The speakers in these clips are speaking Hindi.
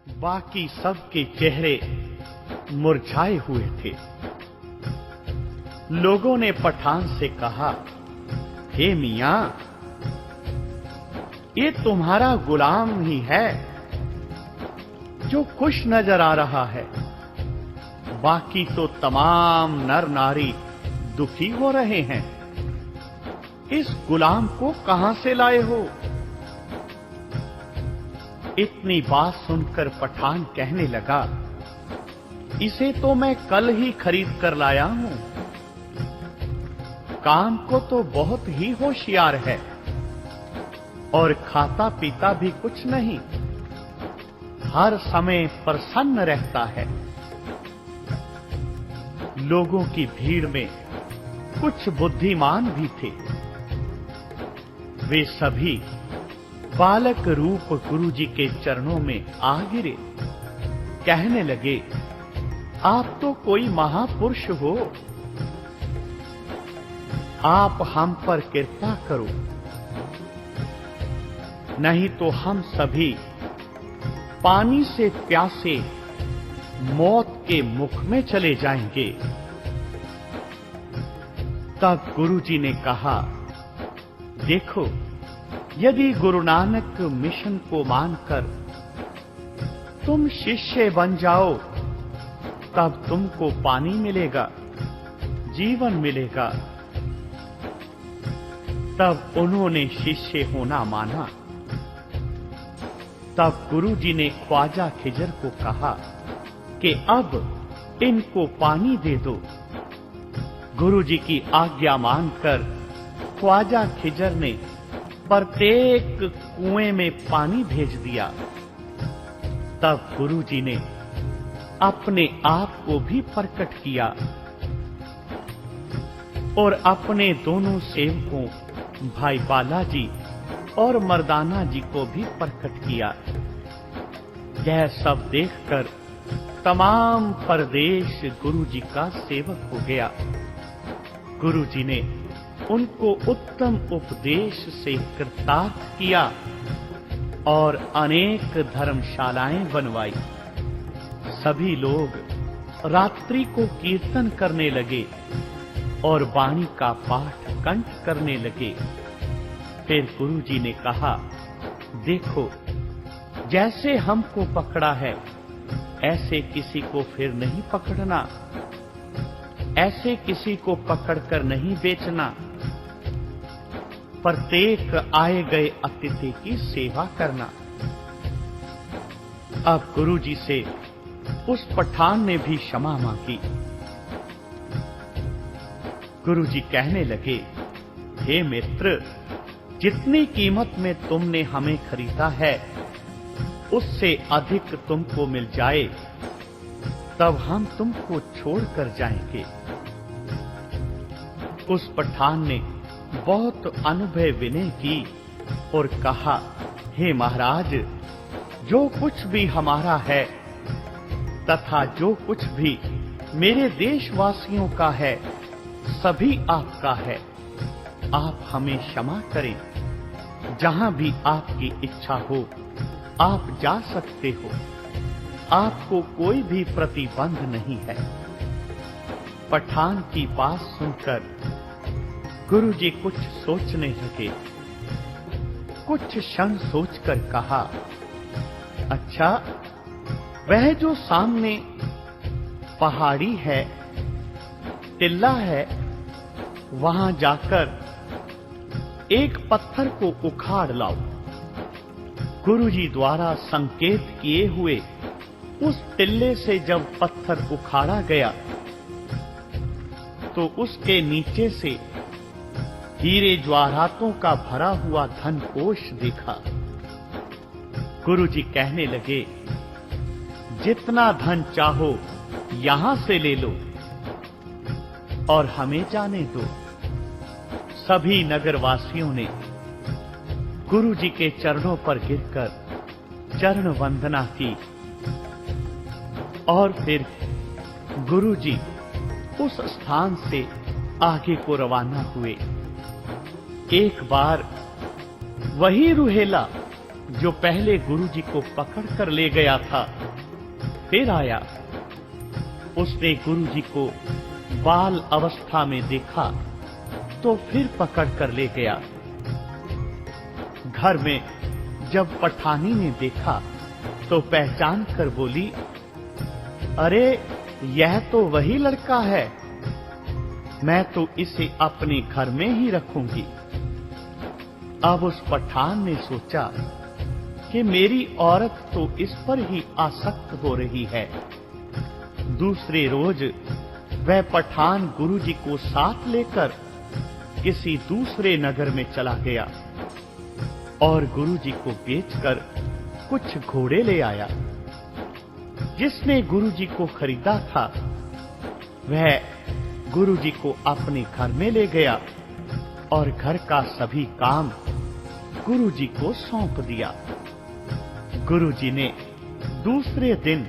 बाकी सबके चेहरे मुरझाए हुए थे। लोगों ने पठान से कहा, हे मियां, ये तुम्हारा गुलाम ही है जो खुश नजर आ रहा है, बाकी तो तमाम नर नारी दुखी हो रहे हैं। इस गुलाम को कहां से लाए हो? इतनी बात सुनकर पठान कहने लगा, इसे तो मैं कल ही खरीद कर लाया हूं। काम को तो बहुत ही होशियार है और खाता पीता भी कुछ नहीं, हर समय प्रसन्न रहता है। लोगों की भीड़ में कुछ बुद्धिमान भी थे। वे सभी बालक रूप गुरुजी के चरणों में आ गिरे। कहने लगे, आप तो कोई महापुरुष हो, आप हम पर कृपा करो, नहीं तो हम सभी पानी से प्यासे मौत के मुख में चले जाएंगे। तब गुरुजी ने कहा, देखो, यदि गुरु नानक मिशन को मानकर तुम शिष्य बन जाओ, तब तुमको पानी मिलेगा, जीवन मिलेगा। तब उन्होंने शिष्य होना माना। तब गुरुजी ने ख्वाजा खिजर को कहा कि अब इनको पानी दे दो। गुरुजी की आज्ञा मानकर ख्वाजा खिजर ने प्रत्येक कुएं में पानी भेज दिया। तब गुरुजी ने अपने आप को भी प्रकट किया और अपने दोनों सेवकों भाई बालाजी और मर्दाना जी को भी प्रकट किया। यह सब देखकर तमाम प्रदेश गुरुजी का सेवक हो गया। गुरुजी ने उनको उत्तम उपदेश से कृतार्थ किया और अनेक धर्मशालाएं बनवाई। सभी लोग रात्रि को कीर्तन करने लगे और वाणी का पाठ कंठ करने लगे। फिर गुरुजी ने कहा, देखो, जैसे हमको पकड़ा है, ऐसे किसी को फिर नहीं पकड़ना, ऐसे किसी को पकड़कर नहीं बेचना। प्रत्येक आए गए अतिथि की सेवा करना। अब गुरुजी से उस पठान ने भी क्षमा मांगी। गुरुजी कहने लगे, हे मित्र, जितनी कीमत में तुमने हमें खरीदा है, उससे अधिक तुमको मिल जाए, तब हम तुमको छोड़कर जाएंगे। उस पठान ने बहुत अनुभव विनय की और कहा, हे महाराज, जो कुछ भी हमारा है तथा जो कुछ भी मेरे देशवासियों का है, सभी आपका है। आप हमें क्षमा करें। जहां भी आपकी इच्छा हो, आप जा सकते हो। आपको कोई भी प्रतिबंध नहीं है। पठान की बात सुनकर गुरुजी कुछ सोचने लगे। कुछ क्षण सोचकर कहा, अच्छा, वह जो सामने पहाड़ी है, टिल्ला है, वहां जाकर एक पत्थर को उखाड़ लाओ। गुरुजी द्वारा संकेत किए हुए उस टिल्ले से जब पत्थर उखाड़ा गया, तो उसके नीचे से हीरे जवाहरातों का भरा हुआ धन कोष देखा। गुरुजी कहने लगे, जितना धन चाहो यहां से ले लो और हमें जाने दो। सभी नगरवासियों ने गुरुजी के चरणों पर गिरकर चरण वंदना की और फिर गुरुजी उस स्थान से आगे को रवाना हुए। एक बार वही रुहेला जो पहले गुरुजी को पकड़ कर ले गया था फिर आया। उसने गुरुजी को बाल अवस्था में देखा तो फिर पकड़ कर ले गया। घर में जब पठानी ने देखा तो पहचान कर बोली, अरे यह तो वही लड़का है, मैं तो इसे अपने घर में ही रखूंगी। अब उस पठान ने सोचा कि मेरी औरत तो इस पर ही आसक्त हो रही है। दूसरे रोज वह पठान गुरुजी को साथ लेकर किसी दूसरे नगर में चला गया और गुरुजी को बेचकर कुछ घोड़े ले आया। जिसने गुरुजी को खरीदा था वह गुरुजी को अपने घर में ले गया और घर का सभी काम गुरुजी को सौंप दिया। गुरुजी ने दूसरे दिन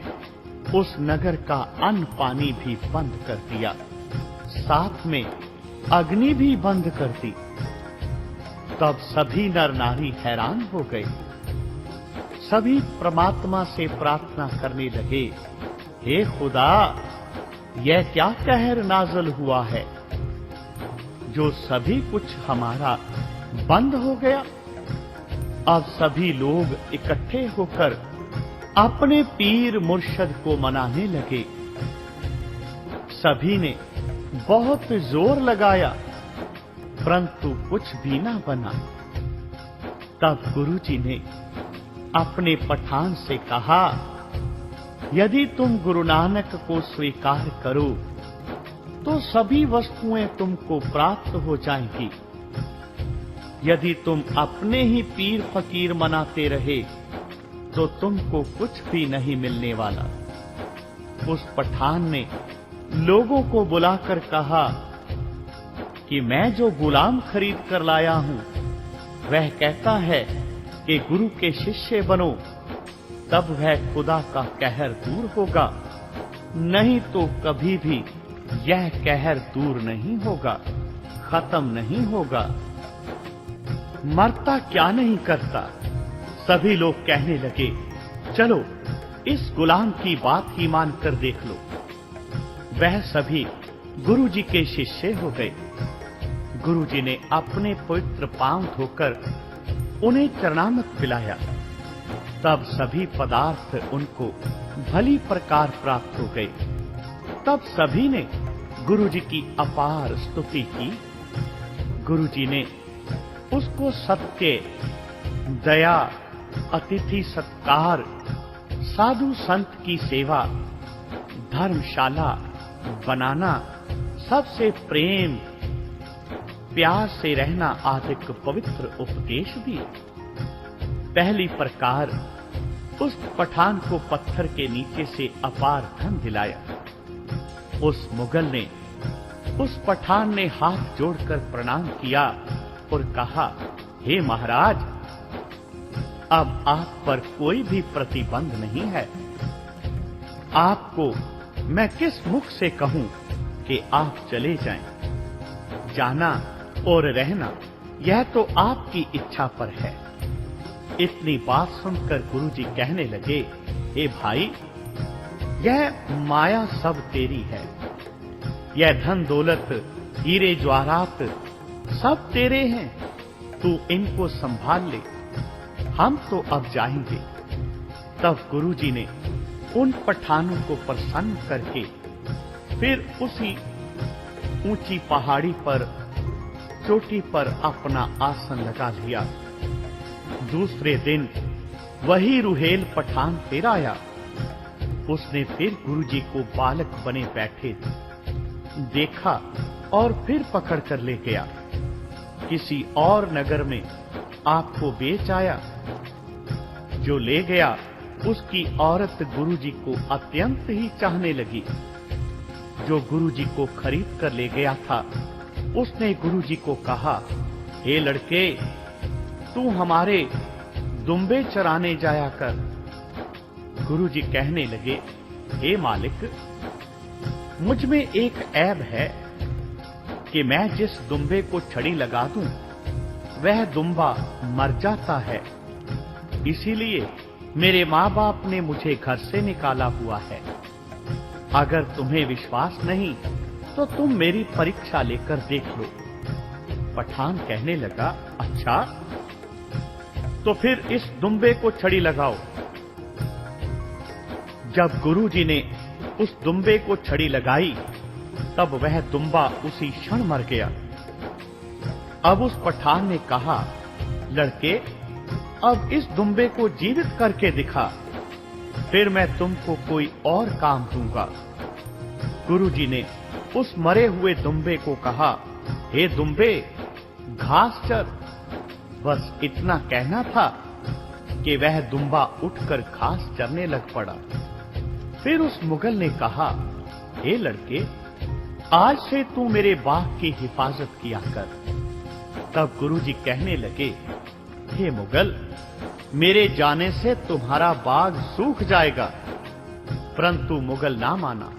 उस नगर का अन्न पानी भी बंद कर दिया, साथ में अग्नि भी बंद कर दी। तब सभी नर नारी हैरान हो गए। सभी परमात्मा से प्रार्थना करने लगे, हे खुदा, यह क्या कहर नाज़िल हुआ है जो सभी कुछ हमारा बंद हो गया। अब सभी लोग इकट्ठे होकर अपने पीर मुर्शद को मनाने लगे। सभी ने बहुत जोर लगाया परंतु कुछ भी ना बना। तब गुरुजी ने अपने पठान से कहा, यदि तुम गुरु नानक को स्वीकार करो तो सभी वस्तुएं तुमको प्राप्त हो जाएंगी। यदि तुम अपने ही पीर फकीर मनाते रहे तो तुमको कुछ भी नहीं मिलने वाला। उस पठान ने लोगों को बुलाकर कहा कि मैं जो गुलाम खरीद कर लाया हूं वह कहता है कि गुरु के शिष्य बनो, तब वह खुदा का कहर दूर होगा, नहीं तो कभी भी यह कहर दूर नहीं होगा, खत्म नहीं होगा। मरता क्या नहीं करता। सभी लोग कहने लगे, चलो इस गुलाम की बात ही मानकर देख लो। वह सभी गुरुजी के शिष्य हो गए। गुरुजी ने अपने पवित्र पांव धोकर उन्हें चरणामृत पिलाया। तब सभी पदार्थ उनको भली प्रकार प्राप्त हो गए। तब सभी ने गुरुजी की अपार स्तुति की। गुरुजी ने उसको सत्य, दया, अतिथि सत्कार, साधु संत की सेवा, धर्मशाला बनाना, सबसे प्रेम प्यार से रहना आदि पवित्र उपदेश दिए। पहली प्रकार उस पठान को पत्थर के नीचे से अपार धन दिलाया। उस मुगल ने, उस पठान ने हाथ जोड़कर प्रणाम किया और कहा, हे महाराज, अब आप पर कोई भी प्रतिबंध नहीं है। आपको मैं किस मुख से कहूं कि आप चले जाएं। जाना और रहना यह तो आपकी इच्छा पर है। इतनी बात सुनकर गुरुजी कहने लगे, हे भाई, यह माया सब तेरी है। यह धन दौलत, हीरे जवाहरात सब तेरे हैं। तू इनको संभाल ले, हम तो अब जाएंगे। तब गुरुजी ने उन पठानों को प्रसन्न करके फिर उसी ऊंची पहाड़ी पर चोटी पर अपना आसन लगा लिया। दूसरे दिन वही रुहेल पठान फिर आया। उसने फिर गुरुजी को बालक बने बैठे देखा और फिर पकड़ कर ले गया। किसी और नगर में आपको बेच आया। जो ले गया उसकी औरत गुरुजी को अत्यंत ही चाहने लगी। जो गुरुजी को खरीद कर ले गया था उसने गुरुजी को कहा, हे लड़के, तू हमारे दुम्बे चराने जाया कर। गुरुजी कहने लगे, हे मालिक, मुझ में एक ऐब है कि मैं जिस दुम्बे को छड़ी लगा दूं वह दुम्बा मर जाता है इसीलिए मेरे माँ बाप ने मुझे घर से निकाला हुआ है। अगर तुम्हें विश्वास नहीं तो तुम मेरी परीक्षा लेकर देख लो। पठान कहने लगा, अच्छा, तो फिर इस दुम्बे को छड़ी लगाओ। जब गुरुजी ने उस दुम्बे को छड़ी लगाई तब वह दुम्बा उसी क्षण मर गया। अब उस पठान ने कहा, लड़के, अब इस दुम्बे को जीवित करके दिखा, फिर मैं तुमको कोई और काम दूंगा। गुरुजी ने उस मरे हुए दुम्बे को कहा, हे दुम्बे, घास चर। बस इतना कहना था कि वह दुम्बा उठकर घास चरने लग पड़ा। फिर उस मुगल ने कहा, हे लड़के, आज से तू मेरे बाग की हिफाजत किया कर। तब गुरुजी कहने लगे, हे मुगल, मेरे जाने से तुम्हारा बाग सूख जाएगा। परंतु मुगल ना माना।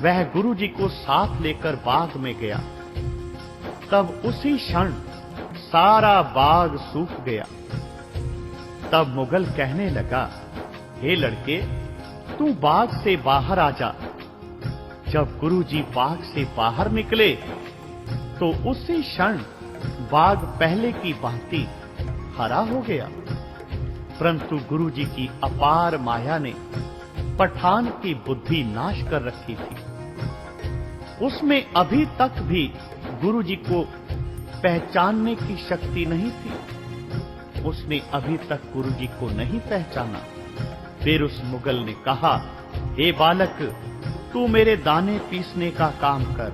वह गुरुजी को साथ लेकर बाग में गया। तब उसी क्षण सारा बाग सूख गया। तब मुगल कहने लगा, हे लड़के, तू बाग से बाहर आ जा। जब गुरुजी बाग से बाहर निकले तो उसी क्षण बाग पहले की भांति हरा हो गया। परंतु गुरुजी की अपार माया ने पठान की बुद्धि नाश कर रखी थी। उसमें अभी तक भी गुरुजी को पहचानने की शक्ति नहीं थी। उसने अभी तक गुरुजी को नहीं पहचाना। फिर उस मुगल ने कहा, हे बालक, तू मेरे दाने पीसने का काम कर।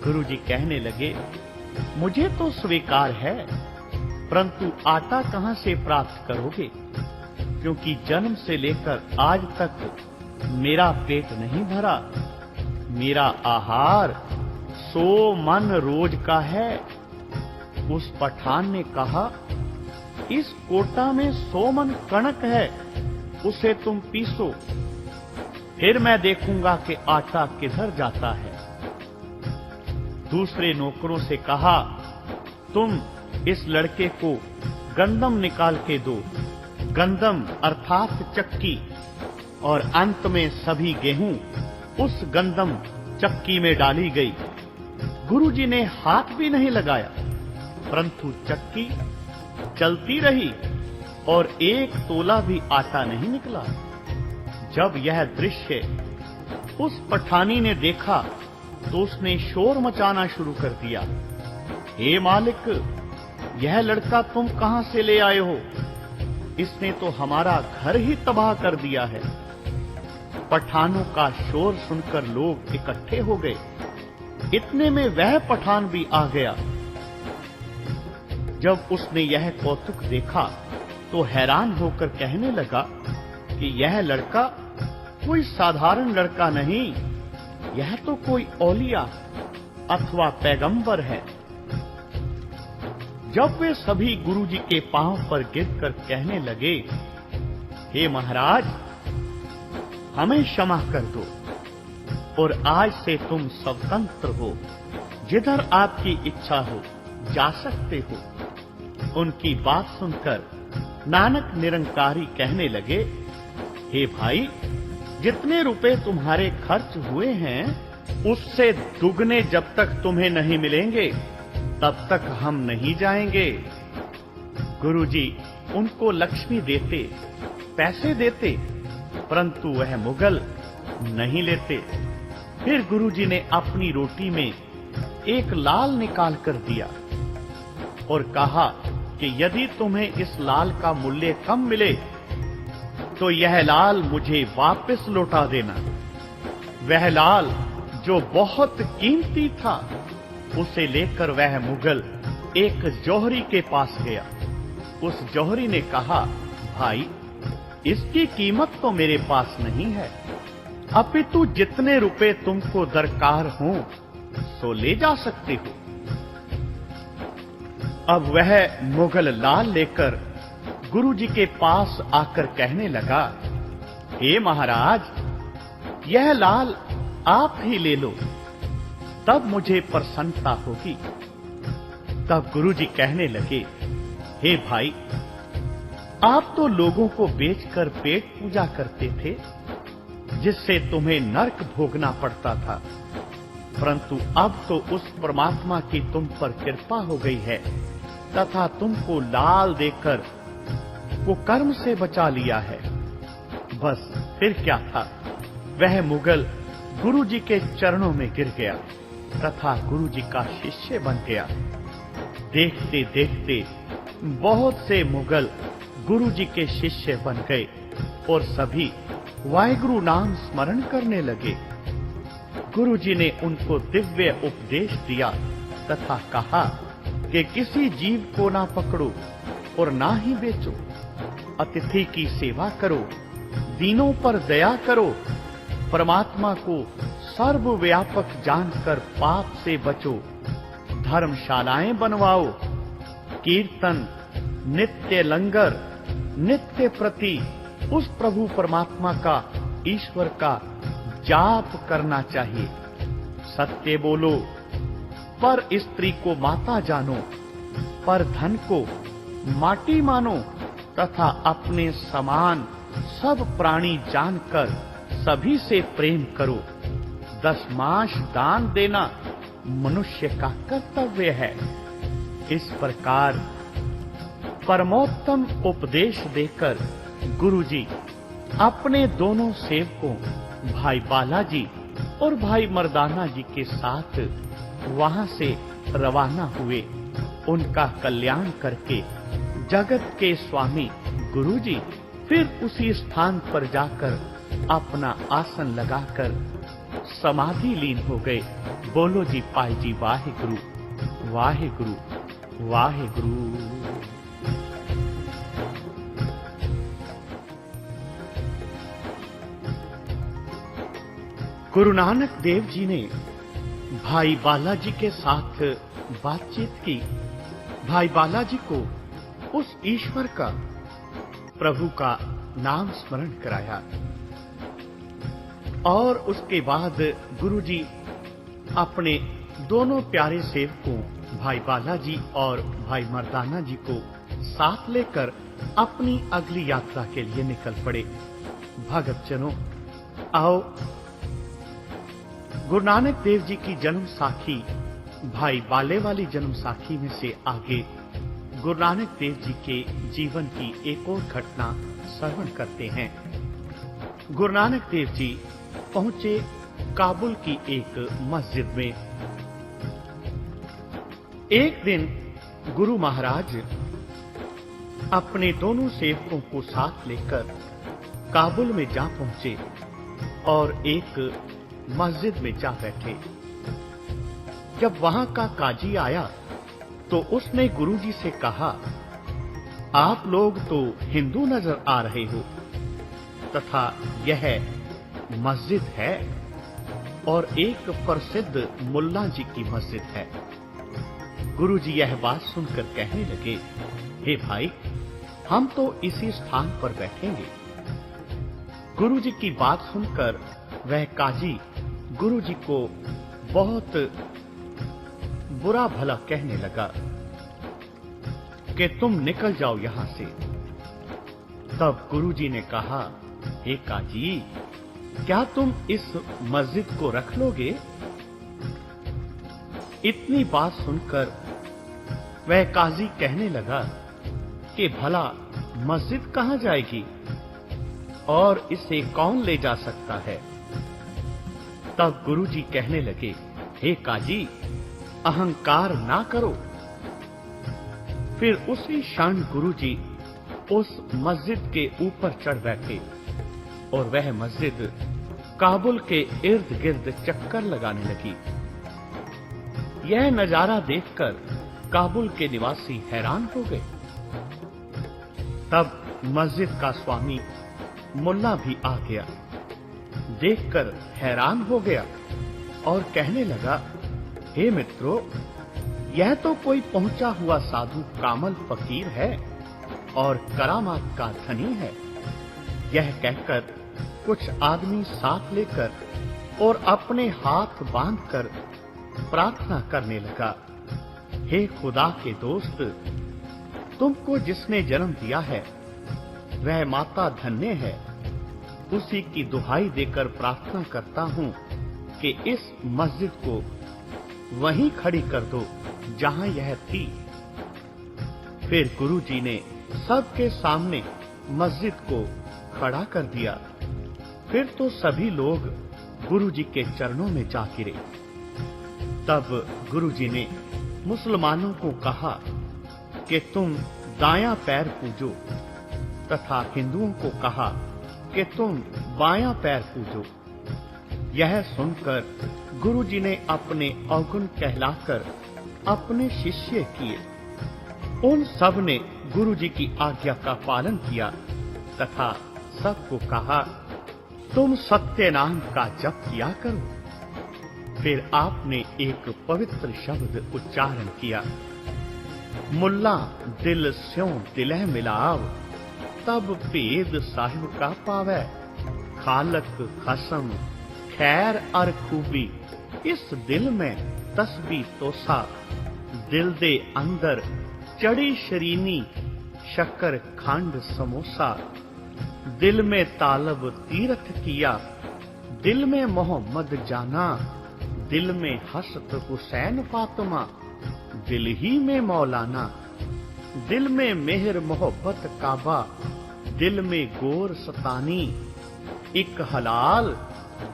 गुरुजी कहने लगे, मुझे तो स्वीकार है, परंतु आटा कहां से प्राप्त करोगे? क्योंकि जन्म से लेकर आज तक मेरा पेट नहीं भरा। मेरा आहार 100 मन रोज का है। उस पठान ने कहा, इस कोटा में 100 मन कणक है, उसे तुम पीसो, फिर मैं देखूंगा कि आटा किधर जाता है। दूसरे नौकरों से कहा, तुम इस लड़के को गंदम निकाल के दो। गंदम अर्थात चक्की, और अंत में सभी गेहूं उस गंदम चक्की में डाली गई। गुरुजी ने हाथ भी नहीं लगाया, परंतु चक्की चलती रही और 1 तोला भी आटा नहीं निकला। जब यह दृश्य उस पठानी ने देखा तो उसने शोर मचाना शुरू कर दिया, हे मालिक, यह लड़का तुम कहां से ले आए हो? इसने तो हमारा घर ही तबाह कर दिया है। पठानों का शोर सुनकर लोग इकट्ठे हो गए। इतने में वह पठान भी आ गया। जब उसने यह कौतुक देखा तो हैरान होकर कहने लगा कि यह लड़का कोई साधारण लड़का नहीं, यह तो कोई औलिया अथवा पैगंबर है। जब वे सभी गुरुजी के पांव पर गिरकर कहने लगे, हे महाराज, हमें क्षमा कर दो और आज से तुम स्वतंत्र हो, जिधर आपकी इच्छा हो जा सकते हो। उनकी बात सुनकर नानक निरंकारी कहने लगे, हे भाई, जितने रुपए तुम्हारे खर्च हुए हैं उससे दुगने जब तक तुम्हें नहीं मिलेंगे तब तक हम नहीं जाएंगे। गुरुजी उनको लक्ष्मी देते, पैसे देते, परंतु वह मुगल नहीं लेते। फिर गुरुजी ने अपनी रोटी में एक लाल निकाल कर दिया और कहा कि यदि तुम्हें इस लाल का मूल्य कम मिले तो यह लाल मुझे वापस लौटा देना। वह लाल जो बहुत कीमती था उसे लेकर वह मुगल एक जौहरी के पास गया। उस जौहरी ने कहा, भाई, इसकी कीमत तो मेरे पास नहीं है, अपितु जितने रुपए तुमको दरकार हो सो ले जा सकते हो। अब वह मुगल लाल लेकर गुरुजी के पास आकर कहने लगा, हे महाराज, यह लाल आप ही ले लो, तब मुझे प्रसन्नता होगी। तब गुरुजी कहने लगे, हे भाई, आप तो लोगों को बेचकर पेट पूजा करते थे, जिससे तुम्हें नरक भोगना पड़ता था, परंतु अब तो उस परमात्मा की तुम पर कृपा हो गई है तथा तुमको लाल देकर वो कर्म से बचा लिया है। बस फिर क्या था, वह मुगल गुरु जी के चरणों में गिर गया तथा गुरु जी का शिष्य बन गया। देखते देखते बहुत से मुगल गुरु जी के शिष्य बन गए और सभी वाहिगुरु नाम स्मरण करने लगे। गुरु जी ने उनको दिव्य उपदेश दिया तथा कहा कि किसी जीव को ना पकड़ो और ना ही बेचो, अतिथि की सेवा करो, दीनों पर दया करो, परमात्मा को सर्वव्यापक जानकर पाप से बचो, धर्मशालाएं बनवाओ, कीर्तन, नित्य लंगर, नित्य प्रति उस प्रभु परमात्मा का, ईश्वर का जाप करना चाहिए। सत्य बोलो, पर स्त्री को माता जानो, पर धन को माटी मानो तथा अपने समान सब प्राणी जानकर सभी से प्रेम करो। दशमांश दान देना मनुष्य का कर्तव्य है। इस प्रकार परमोत्तम उपदेश देकर गुरुजी अपने दोनों सेवकों भाई बालाजी और भाई मर्दाना जी के साथ वहां से रवाना हुए। उनका कल्याण करके जगत के स्वामी गुरुजी फिर उसी स्थान पर जाकर अपना आसन लगाकर समाधि लीन हो गए। बोलो जी पाई जी वाहिगुरु वाहिगुरु वाहिगुरु। गुरु नानक देव जी ने भाई बालाजी के साथ बातचीत की। भाई बालाजी को उस ईश्वर का, प्रभु का नाम स्मरण कराया और उसके बाद गुरुजी अपने दोनों प्यारे सेवकों भाई बालाजी और भाई मर्दाना जी को साथ लेकर अपनी अगली यात्रा के लिए निकल पड़े। भगतजनों, आओ गुरु नानक देव जी की जन्म साखी भाई बाले वाली जन्म साखी में से आगे गुरु नानक देव जी के जीवन की एक और घटना श्रवण करते हैं। गुरु नानक देव जी पहुंचे काबुल की एक मस्जिद में। एक दिन गुरु महाराज अपने दोनों सेवकों को साथ लेकर काबुल में जा पहुंचे और एक मस्जिद में जा बैठे। जब वहां का काजी आया तो उसने गुरुजी से कहा, आप लोग तो हिंदू नजर आ रहे हो तथा यह मस्जिद है और एक प्रसिद्ध मुल्ला जी की मस्जिद है। गुरुजी यह बात सुनकर कहने लगे, हे भाई, हम तो इसी स्थान पर बैठेंगे। गुरुजी की बात सुनकर वह काजी गुरुजी को बहुत बुरा भला कहने लगा कि तुम निकल जाओ यहां से। तब गुरुजी ने कहा, हे काजी, क्या तुम इस मस्जिद को रख लोगे? इतनी बात सुनकर वह काजी कहने लगा कि भला मस्जिद कहां जाएगी और इसे कौन ले जा सकता है? तब गुरुजी कहने लगे, हे काजी, अहंकार ना करो। फिर उसी क्षण गुरुजी उस मस्जिद के ऊपर चढ़ बैठे और वह मस्जिद काबुल के इर्द गिर्द चक्कर लगाने लगी। यह नजारा देखकर काबुल के निवासी हैरान हो गए। तब मस्जिद का स्वामी मुल्ला भी आ गया, देखकर हैरान हो गया और कहने लगा, हे मित्रों, यह तो कोई पहुंचा हुआ साधु कामल फकीर है और करामात का धनी है। यह कहकर कुछ आदमी साथ लेकर और अपने हाथ बांधकर प्रार्थना करने लगा, हे खुदा के दोस्त, तुमको जिसने जन्म दिया है वह माता धन्य है। उसी की दुहाई देकर प्रार्थना करता हूँ कि इस मस्जिद को वहीं खड़ी कर दो जहां यह थी। फिर गुरुजी ने सबके सामने मस्जिद को खड़ा कर दिया। फिर तो सभी लोग गुरुजी के चरणों में जा गिरे। तब गुरुजी ने मुसलमानों को कहा कि तुम दायां पैर पूजो, तथा हिंदुओं को कहा कि तुम बायां पैर पूजो। यह सुनकर गुरुजी ने अपने अवगुण कहलाकर अपने शिष्य किए। उन सब ने गुरुजी की आज्ञा का पालन किया तथा सबको कहा, तुम सत्य नाम का जप किया करो। फिर आपने एक पवित्र शब्द उच्चारण किया, मुल्ला दिल स्यों दिलह मिलाव, तब भेद साहिब का पावै, खालक खसम खैर अर खूबी, इस दिल में तस्बी तोसा, दिल दे अंदर चढ़ी शरीनी, शक्कर खंड समोसा, दिल में तालब तीरथ किया, दिल में मोहम्मद जाना, दिल में हसत हुसैन फातिमा, दिल ही में मौलाना, दिल में मेहर मोहब्बत काबा, दिल में गोर सतानी, एक हलाल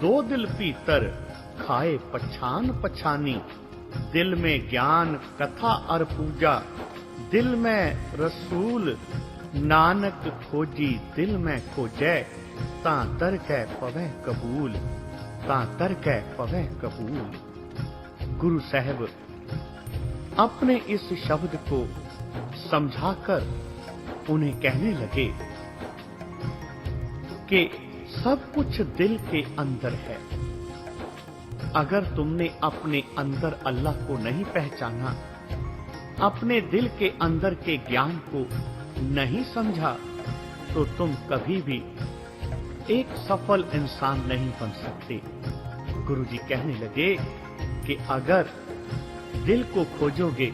दो दिल पीतर, खाए पछान पछानी, दिल में ज्ञान कथा और पूजा, दिल में रसूल नानक खोजी, दिल में खोजै ता दरगह पवै कबूल, ता दरगह पवै कबूल। गुरु साहब अपने इस शब्द को समझाकर उन्हें कहने लगे कि सब कुछ दिल के अंदर है। अगर तुमने अपने अंदर अल्लाह को नहीं पहचाना, अपने दिल के अंदर के ज्ञान को नहीं समझा, तो तुम कभी भी एक सफल इंसान नहीं बन सकते। गुरुजी कहने लगे कि अगर दिल को खोजोगे,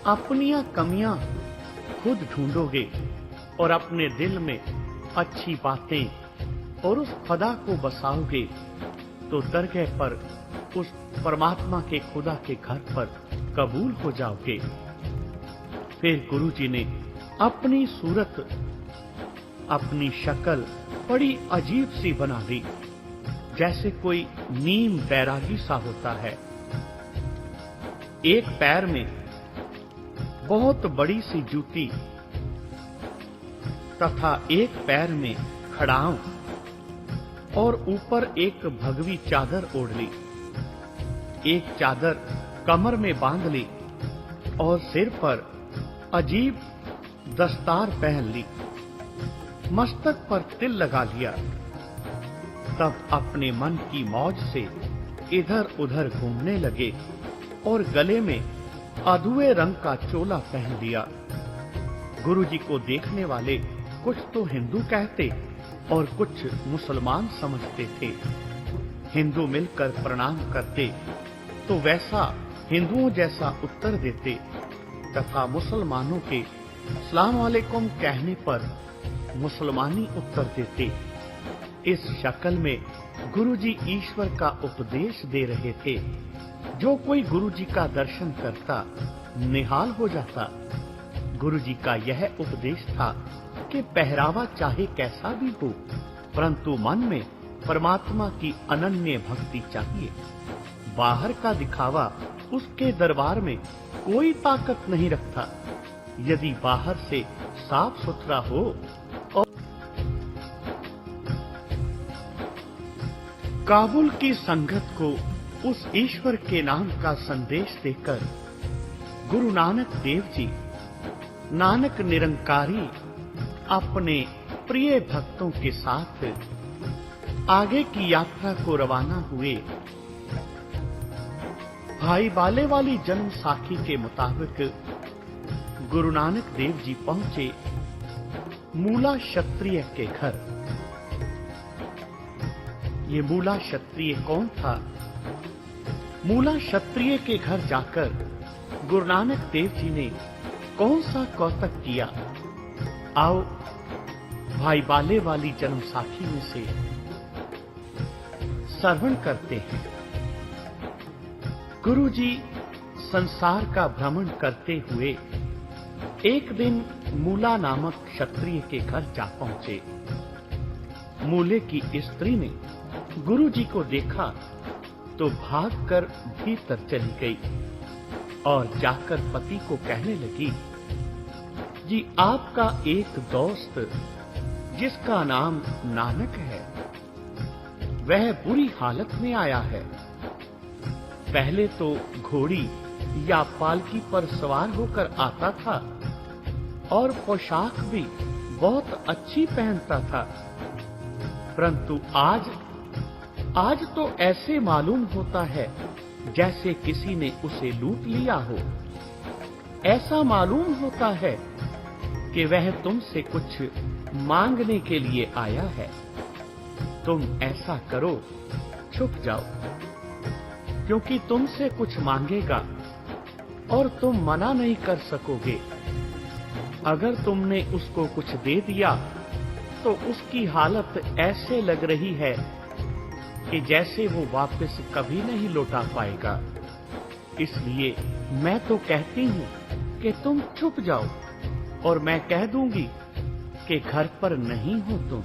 अपनियां कमियां खुद ढूंढोगे और अपने दिल में अच्छी बातें और उस खुदा को बसाओगे, तो दरगाह पर उस परमात्मा के खुदा के घर पर कबूल हो जाओगे। फिर गुरुजी ने अपनी सूरत, अपनी शक्ल बड़ी अजीब सी बना दी, जैसे कोई नीम बैरागी सा होता है। एक पैर में बहुत बड़ी सी जूती तथा एक पैर में खड़ाऊं और ऊपर एक भगवी चादर ओढ़ ली। एक चादर कमर में बांध ली और सिर पर अजीब दस्तार पहन ली, मस्तक पर तिल लगा लिया। तब अपने मन की मौज से इधर उधर घूमने लगे और गले में अधूए रंग का चोला पहन लिया। गुरुजी को देखने वाले कुछ तो हिंदू कहते और कुछ मुसलमान समझते थे। हिंदू मिलकर प्रणाम करते तो वैसा हिंदुओं जैसा उत्तर देते, तथा मुसलमानों के सलाम वालेकुम कहने पर मुसलमानी उत्तर देते। इस शक्ल में गुरुजी ईश्वर का उपदेश दे रहे थे। जो कोई गुरुजी का दर्शन करता निहाल हो जाता। गुरुजी का यह उपदेश था कि पहरावा चाहे कैसा भी हो, परंतु मन में परमात्मा की अनन्य भक्ति चाहिए। बाहर का दिखावा उसके दरबार में कोई ताकत नहीं रखता। यदि बाहर से साफ सुथरा हो और काबुल की संगत को उस ईश्वर के नाम का संदेश देकर गुरु नानक देव जी, नानक निरंकारी, अपने प्रिय भक्तों के साथ आगे की यात्रा को रवाना हुए। भाई बाले वाली जन्म साखी के मुताबिक गुरु नानक देव जी पहुंचे मूला क्षत्रिय के घर। ये मूला क्षत्रिय कौन था? मूला क्षत्रिय के घर जाकर गुरु नानक देव जी ने कौन सा कौतक किया, आओ भाई बाले वाली जन्मसाखी में से श्रवण करते हैं। गुरुजी संसार का भ्रमण करते हुए एक दिन मूला नामक क्षत्रिय के घर जा पहुंचे। मूले की स्त्री ने गुरुजी को देखा तो भागकर भीतर चली गई और जाकर पति को कहने लगी, जी आपका एक दोस्त जिसका नाम नानक है, वह बुरी हालत में आया है। पहले तो घोड़ी या पालकी पर सवार होकर आता था और पोशाक भी बहुत अच्छी पहनता था, परंतु आज तो ऐसे मालूम होता है जैसे किसी ने उसे लूट लिया हो। ऐसा मालूम होता है कि वह तुमसे कुछ मांगने के लिए आया है। तुम ऐसा करो, छुप जाओ, क्योंकि तुमसे कुछ मांगेगा और तुम मना नहीं कर सकोगे। अगर तुमने उसको कुछ दे दिया तो उसकी हालत ऐसे लग रही है कि जैसे वो वापस कभी नहीं लौटा पाएगा। इसलिए मैं तो कहती हूँ कि तुम छुप जाओ और मैं कह दूंगी कि घर पर नहीं हो तुम।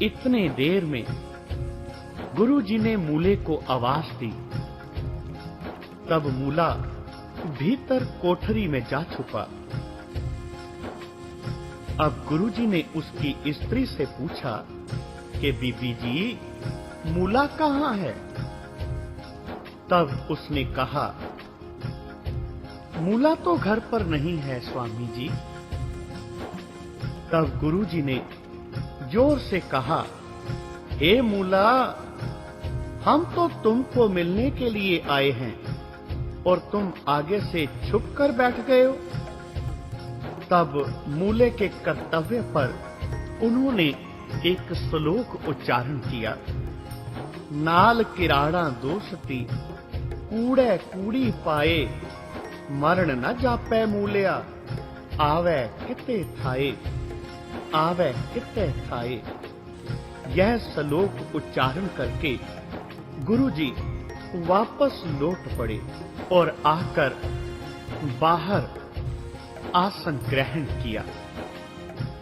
इतने देर में गुरुजी ने मूले को आवाज दी। तब मूला भीतर कोठरी में जा छुपा। अब गुरुजी ने उसकी स्त्री से पूछा कि बीबी जी, मूला कहाँ है? तब उसने कहा, मूला तो घर पर नहीं है स्वामी जी। तब गुरुजी ने जोर से कहा, हे मूला, हम तो तुमको मिलने के लिए आए हैं और तुम आगे से छुप कर बैठ गए हो। तब मूले के कर्तव्य पर उन्होंने एक श्लोक उच्चारण किया। नाल किराड़ा दोषती, कूड़े कूड़ी पाए, मरण न जापै मूलिया, आवे किते थाए, आवे किते थाए। यह श्लोक उच्चारण करके गुरुजी वापस लौट पड़े और आकर बाहर आसन ग्रहण किया।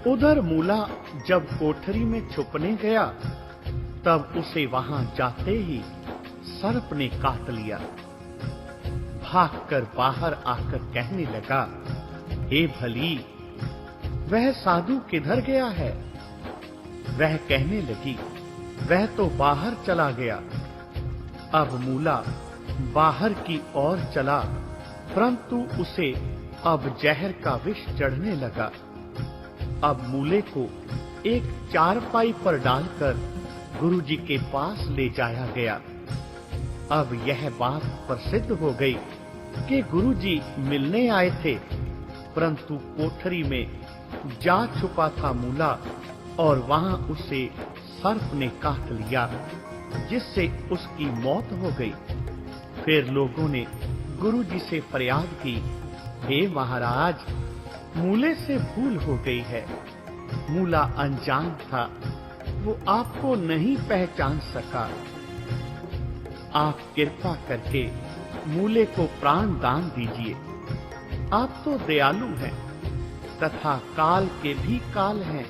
उधर मूला जब कोठरी में छुपने गया तब उसे वहां जाते ही सर्प ने काट लिया। भागकर बाहर आकर कहने लगा, हे भली, वह साधु किधर गया है? वह कहने लगी, वह तो बाहर चला गया। अब मूला बाहर की ओर चला, परंतु उसे अब जहर का विष चढ़ने लगा। अब मूले को एक चारपाई पर डालकर गुरुजी के पास ले जाया गया। अब यह बात प्रसिद्ध हो गई कि गुरुजी मिलने आए थे, परंतु कोठरी में जा छुपा था मूला और वहां उसे सर्प ने काट लिया, जिससे उसकी मौत हो गई। फिर लोगों ने गुरुजी से फरियाद की, हे महाराज, मूले से भूल हो गई है। मूला अनजान था, वो आपको नहीं पहचान सका। आप कृपा करके मूले को प्राण दान दीजिए। आप तो दयालु हैं तथा काल के भी काल हैं।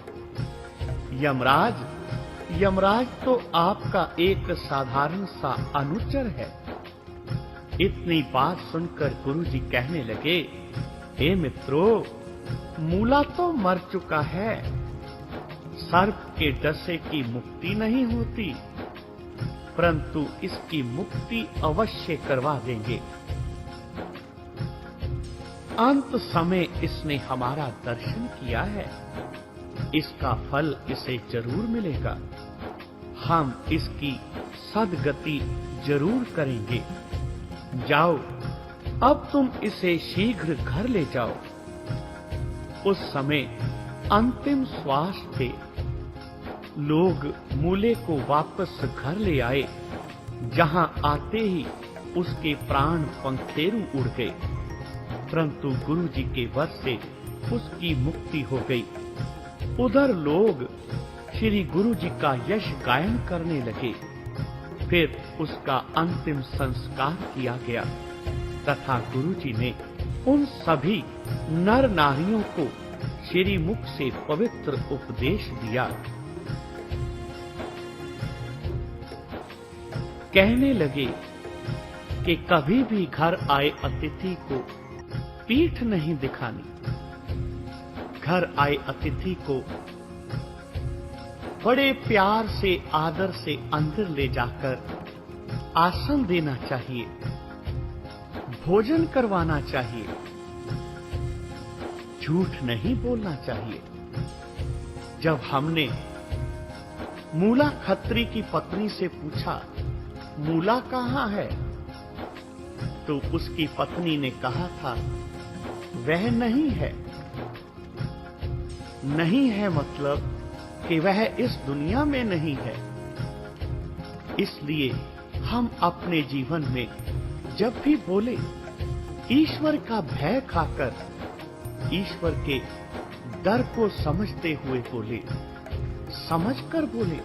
यमराज तो आपका एक साधारण सा अनुचर है। इतनी बात सुनकर गुरुजी कहने लगे, हे मित्रों, मूला तो मर चुका है। सर्प के डसे की मुक्ति नहीं होती, परंतु इसकी मुक्ति अवश्य करवा देंगे। अंत समय इसने हमारा दर्शन किया है, इसका फल इसे जरूर मिलेगा। हम इसकी सद्गति जरूर करेंगे। जाओ, अब तुम इसे शीघ्र घर ले जाओ। उस समय अंतिम श्वास थे। लोग मूले को वापस घर ले आए, जहां आते ही उसके प्राण पंखेरु उड़ गए, परंतु गुरुजी के वर से उसकी मुक्ति हो गई। उधर लोग श्री गुरु जी का यश गायन करने लगे। फिर उसका अंतिम संस्कार किया गया तथा गुरु जी ने उन सभी नर नारियों को श्री मुख से पवित्र उपदेश दिया। कहने लगे कि कभी भी घर आए अतिथि को पीठ नहीं दिखानी। घर आए अतिथि को बड़े प्यार से आदर से अंदर ले जाकर आसन देना चाहिए, भोजन करवाना चाहिए, झूठ नहीं बोलना चाहिए। जब हमने मूला खत्री की पत्नी से पूछा, मूला कहाँ है, तो उसकी पत्नी ने कहा था, वह नहीं है। नहीं है मतलब कि वह इस दुनिया में नहीं है। इसलिए हम अपने जीवन में जब भी बोले, ईश्वर का भय खाकर, ईश्वर के डर को समझते हुए बोले, समझकर बोले।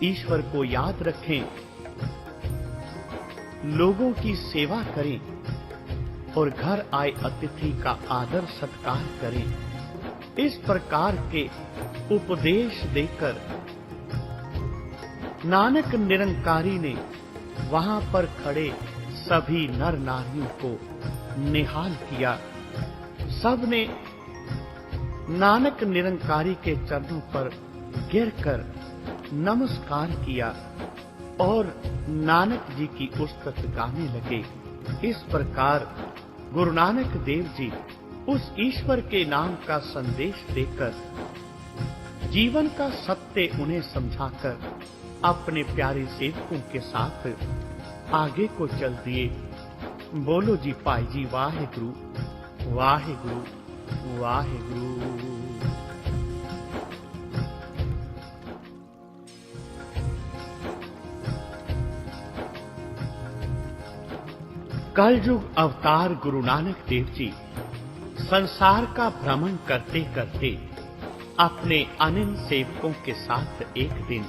ईश्वर को याद रखें, लोगों की सेवा करें और घर आए अतिथि का आदर सत्कार करें। इस प्रकार के उपदेश देकर नानक निरंकारी ने वहां पर खड़े सभी नर नारियों को निहाल किया। सबने नानक निरंकारी के चरणों पर गिरकर नमस्कार किया और नानक जी की उस्तत गाने लगे। इस प्रकार गुरु नानक देव जी उस ईश्वर के नाम का संदेश देकर जीवन का सत्य उन्हें समझाकर अपने प्यारे सेवकों के साथ आगे को चल दिए। बोलो जी पाई जी वाहेगुरु, वाहेगुरु, वाहेगुरु। कलयुग अवतार गुरु नानक देव जी संसार का भ्रमण करते करते अपने अनंत सेवकों के साथ एक दिन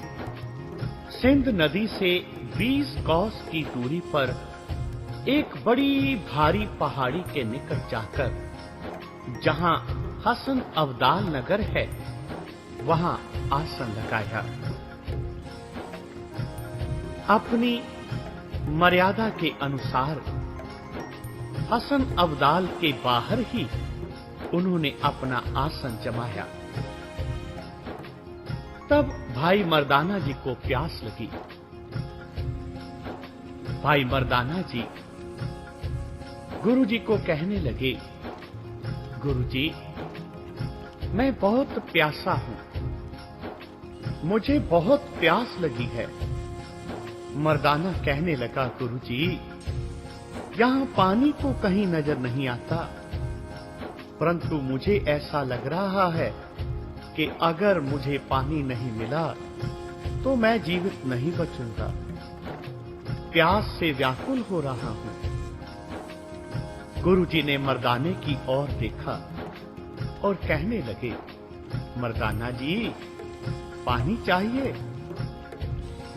सिंध नदी से 20 कोस की दूरी पर एक बड़ी भारी पहाड़ी के निकट जाकर, जहां हसन अब्दाल नगर है, वहां आसन लगाया। अपनी मर्यादा के अनुसार हसन अब्दाल के बाहर ही उन्होंने अपना आसन जमाया। तब भाई मर्दाना जी को प्यास लगी। भाई मर्दाना जी गुरु जी को कहने लगे, गुरु जी, मैं बहुत प्यासा हूं, मुझे बहुत प्यास लगी है। मर्दाना कहने लगा, गुरु जी, यहां पानी तो कहीं नजर नहीं आता, परंतु मुझे ऐसा लग रहा है कि अगर मुझे पानी नहीं मिला तो मैं जीवित नहीं बचूंगा। प्यास से व्याकुल हो रहा हूं। गुरु जी ने मर्दाने की ओर देखा और कहने लगे, मर्दाना जी, पानी चाहिए?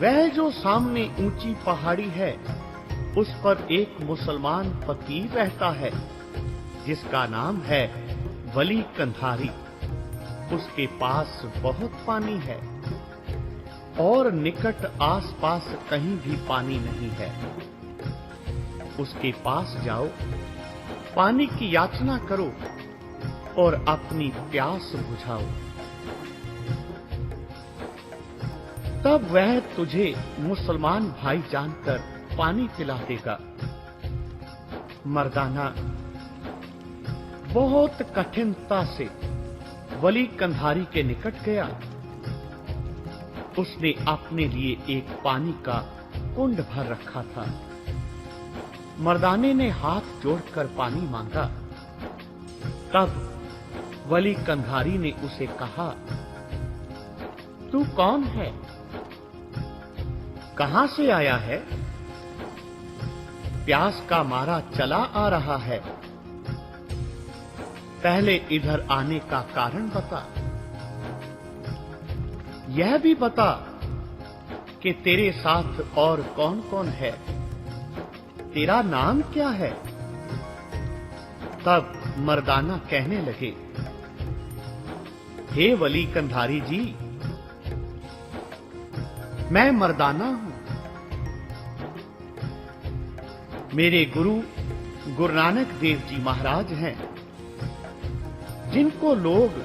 वह जो सामने ऊंची पहाड़ी है, उस पर एक मुसलमान फकीर रहता है जिसका नाम है वली कंधारी। उसके पास बहुत पानी है और निकट आसपास कहीं भी पानी नहीं है। उसके पास जाओ, पानी की याचना करो और अपनी प्यास बुझाओ। तब वह तुझे मुसलमान भाई जानकर पानी पिला देगा। मर्दाना बहुत कठिनता से वली कंधारी के निकट गया। उसने अपने लिए एक पानी का कुंड भर रखा था। मर्दाने ने हाथ जोड़कर पानी मांगा। तब वली कंधारी ने उसे कहा, तू कौन है? कहां से आया है? प्यास का मारा चला आ रहा है। पहले इधर आने का कारण बता। यह भी बता कि तेरे साथ और कौन कौन है, तेरा नाम क्या है? तब मर्दाना कहने लगे, हे वली कंधारी जी, मैं मर्दाना हूं। मेरे गुरु नानक देव जी महाराज हैं, जिनको लोग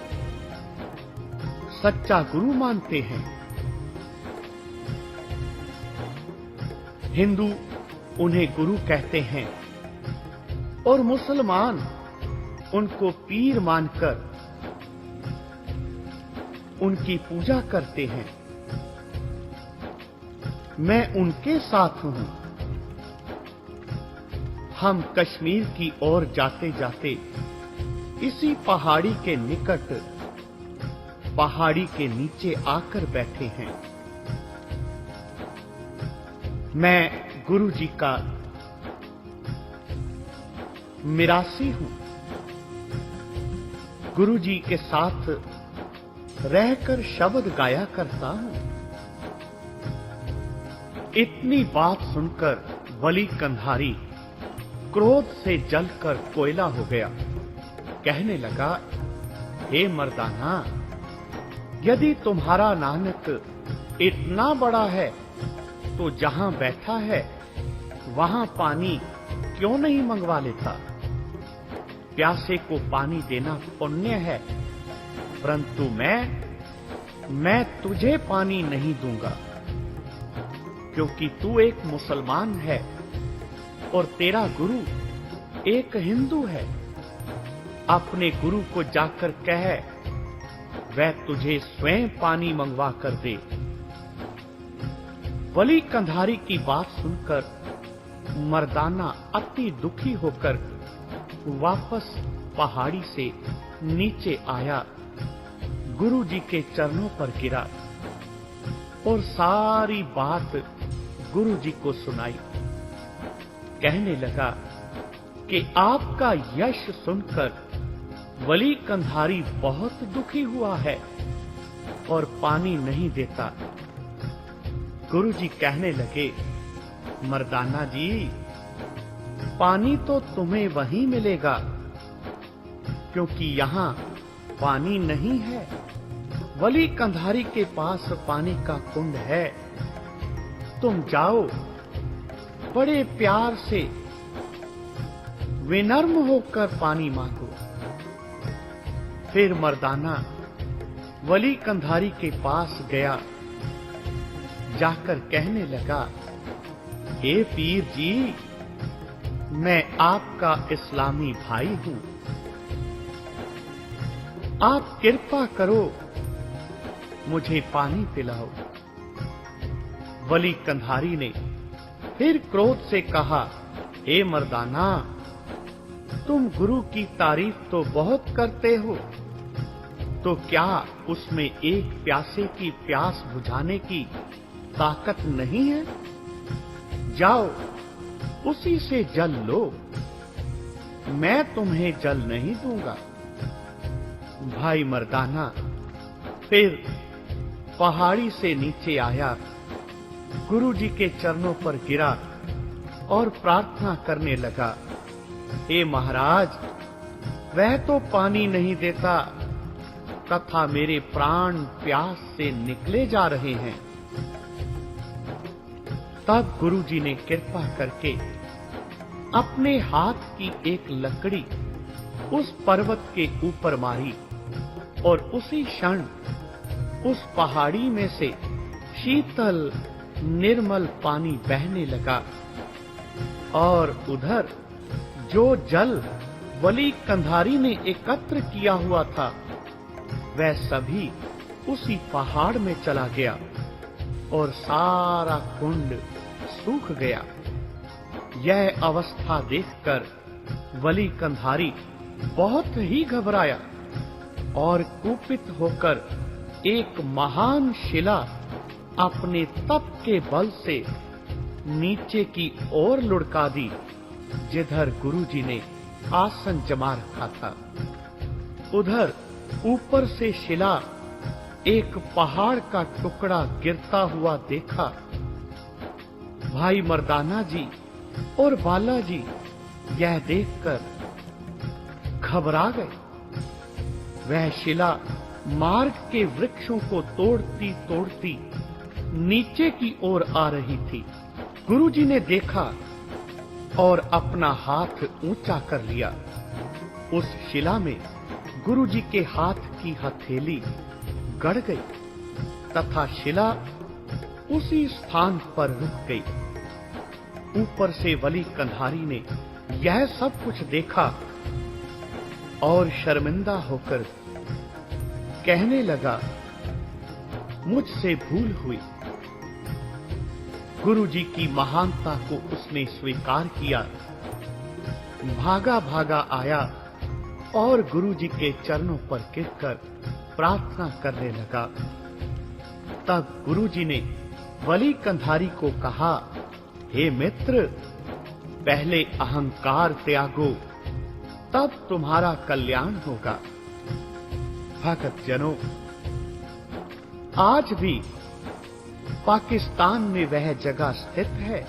सच्चा गुरु मानते हैं। हिंदू उन्हें गुरु कहते हैं और मुसलमान उनको पीर मानकर उनकी पूजा करते हैं। मैं उनके साथ हूं। हम कश्मीर की ओर जाते जाते इसी पहाड़ी के निकट, पहाड़ी के नीचे आकर बैठे हैं। मैं गुरु जी का मिरासी हूं। गुरु जी के साथ रहकर शब्द गाया करता हूं। इतनी बात सुनकर वली कंधारी क्रोध से जलकर कोयला हो गया। कहने लगा, हे मर्दाना, यदि तुम्हारा नानक इतना बड़ा है तो जहां बैठा है वहां पानी क्यों नहीं मंगवा लेता? प्यासे को पानी देना पुण्य है, परंतु मैं तुझे पानी नहीं दूंगा, क्योंकि तू एक मुसलमान है और तेरा गुरु एक हिंदू है। अपने गुरु को जाकर कह, वह तुझे स्वयं पानी मंगवा कर दे। वली कंधारी की बात सुनकर मर्दाना अति दुखी होकर वापस पहाड़ी से नीचे आया, गुरु जी के चरणों पर गिरा और सारी बात गुरु जी को सुनाई। कहने लगा कि आपका यश सुनकर वली कंधारी बहुत दुखी हुआ है और पानी नहीं देता। गुरु जी कहने लगे, मर्दाना जी, पानी तो तुम्हें वहीं मिलेगा, क्योंकि यहाँ पानी नहीं है। वली कंधारी के पास पानी का कुंड है। तुम जाओ, बड़े प्यार से विनम्र होकर पानी मांगो। फिर मर्दाना वली कंधारी के पास गया। जाकर कहने लगा, हे पीर जी, मैं आपका इस्लामी भाई हूं। आप कृपा करो, मुझे पानी पिलाओ। वली कंधारी ने फिर क्रोध से कहा, हे मर्दाना, तुम गुरु की तारीफ तो बहुत करते हो, तो क्या उसमें एक प्यासे की प्यास बुझाने की ताकत नहीं है? जाओ, उसी से जल लो। मैं तुम्हें जल नहीं दूंगा। भाई मर्दाना फिर पहाड़ी से नीचे आया, गुरु जी के चरणों पर गिरा और प्रार्थना करने लगा, हे महाराज, वह तो पानी नहीं देता तथा मेरे प्राण प्यास से निकले जा रहे हैं। तब गुरु जी ने कृपा करके अपने हाथ की एक लकड़ी उस पर्वत के ऊपर मारी और उसी क्षण उस पहाड़ी में से शीतल निर्मल पानी बहने लगा और उधर जो जल वली कंधारी ने एकत्र किया हुआ था वह सभी उसी पहाड़ में चला गया और सारा कुंड सूख गया। यह अवस्था देखकर वली कंधारी बहुत ही घबराया और कुपित होकर एक महान शिला अपने तप के बल से नीचे की ओर लुढ़का दी, जिधर गुरुजी ने आसन जमा रखा था। उधर ऊपर से शिला एक पहाड़ का टुकड़ा गिरता हुआ देखा। भाई मर्दाना जी और बालाजी यह देखकर घबरा गए। वह शिला मार्ग के वृक्षों को तोड़ती तोड़ती नीचे की ओर आ रही थी। गुरुजी ने देखा और अपना हाथ ऊंचा कर लिया। उस शिला में गुरुजी के हाथ की हथेली गड़ गई तथा शिला उसी स्थान पर रुक गई। ऊपर से वली कंधारी ने यह सब कुछ देखा और शर्मिंदा होकर कहने लगा, मुझसे भूल हुई। गुरुजी की महानता को उसने स्वीकार किया, भागा भागा आया और गुरुजी के चरणों पर गिरकर प्रार्थना करने लगा। तब गुरुजी ने वली कंधारी को कहा, हे मित्र, पहले अहंकार त्यागो, तब तुम्हारा कल्याण होगा। भगत जनों, आज भी पाकिस्तान में वह जगह स्थित है।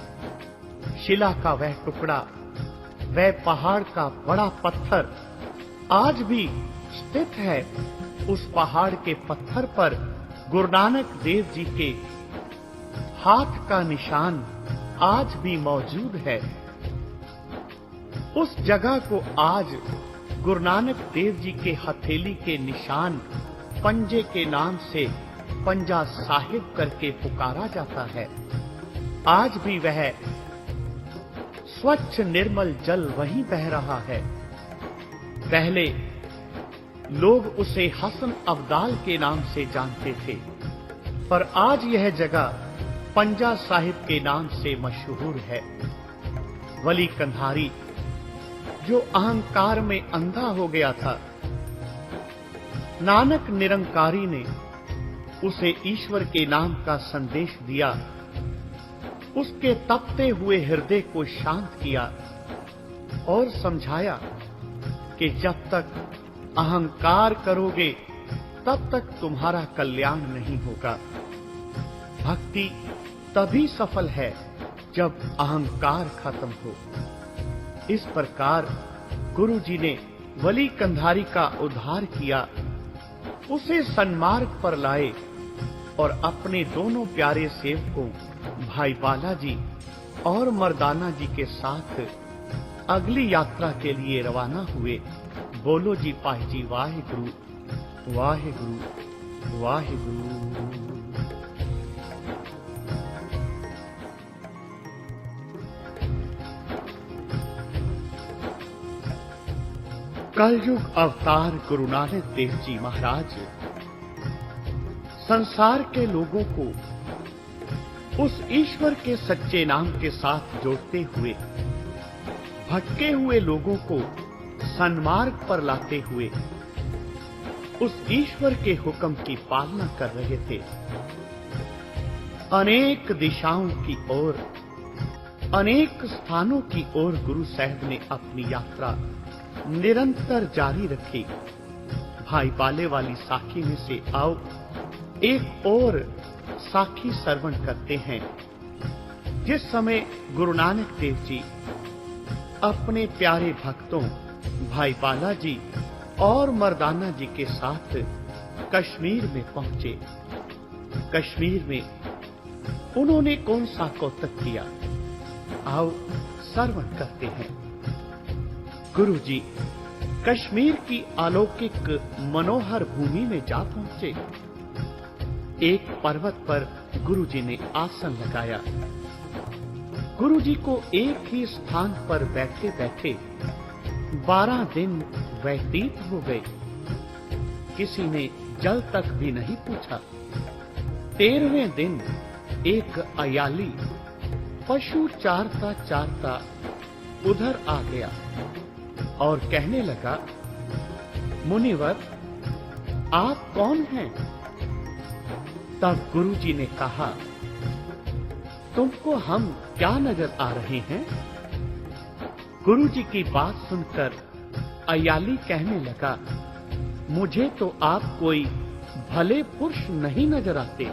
शिला का वह टुकड़ा, वह पहाड़ का बड़ा पत्थर आज भी स्थित है। उस पहाड़ के पत्थर पर गुरु नानक देव जी के हाथ का निशान आज भी मौजूद है। उस जगह को आज गुरु नानक देव जी के हथेली के निशान पंजे के नाम से पंजा साहिब करके पुकारा जाता है। आज भी वह स्वच्छ निर्मल जल वहीं बह रहा है। पहले लोग उसे हसन अब्दाल के नाम से जानते थे, पर आज यह जगह पंजा साहिब के नाम से मशहूर है। वली कंधारी जो अहंकार में अंधा हो गया था, नानक निरंकारी ने उसे ईश्वर के नाम का संदेश दिया। उसके तपते हुए हृदय को शांत किया और समझाया कि जब तक अहंकार करोगे तब तक तुम्हारा कल्याण नहीं होगा। भक्ति तभी सफल है जब अहंकार खत्म हो। इस प्रकार गुरुजी ने वली कंधारी का उद्धार किया, उसे सन्मार्ग पर लाए और अपने दोनों प्यारे सेवकों भाई बालाजी और मर्दाना जी के साथ अगली यात्रा के लिए रवाना हुए। बोलो जी पाही जी वाहेगुरु वाहेगुरु वाहेगुरु। कलयुग अवतार गुरु नानक देव जी महाराज संसार के लोगों को उस ईश्वर के सच्चे नाम के साथ जोड़ते हुए, भटके हुए लोगों को सन्मार्ग पर लाते हुए उस ईश्वर के हुक्म की पालना कर रहे थे। अनेक दिशाओं की ओर, अनेक स्थानों की ओर गुरु साहब ने अपनी यात्रा निरंतर जारी रखी। भाई बाले वाली साखी में से आओ एक और साखी श्रवण करते हैं। जिस समय गुरु नानक देव जी अपने प्यारे भक्तों भाई बालाजी और मर्दाना जी के साथ कश्मीर में पहुंचे। कश्मीर में उन्होंने कौन सा कौतक किया, आओ श्रवण करते हैं। गुरुजी कश्मीर की अलौकिक मनोहर भूमि में जा पहुंचे। एक पर्वत पर गुरुजी ने आसन लगाया। गुरुजी को एक ही स्थान पर बैठे बैठे 12 दिन व्यतीत हो गए। किसी ने जल तक भी नहीं पूछा। 13वें दिन एक अयाली पशु चारता चारता उधर आ गया और कहने लगा, मुनिवर आप कौन हैं? तब गुरुजी ने कहा, तुमको हम क्या नजर आ रहे हैं? गुरुजी की बात सुनकर अयाली कहने लगा, मुझे तो आप कोई भले पुरुष नहीं नजर आते,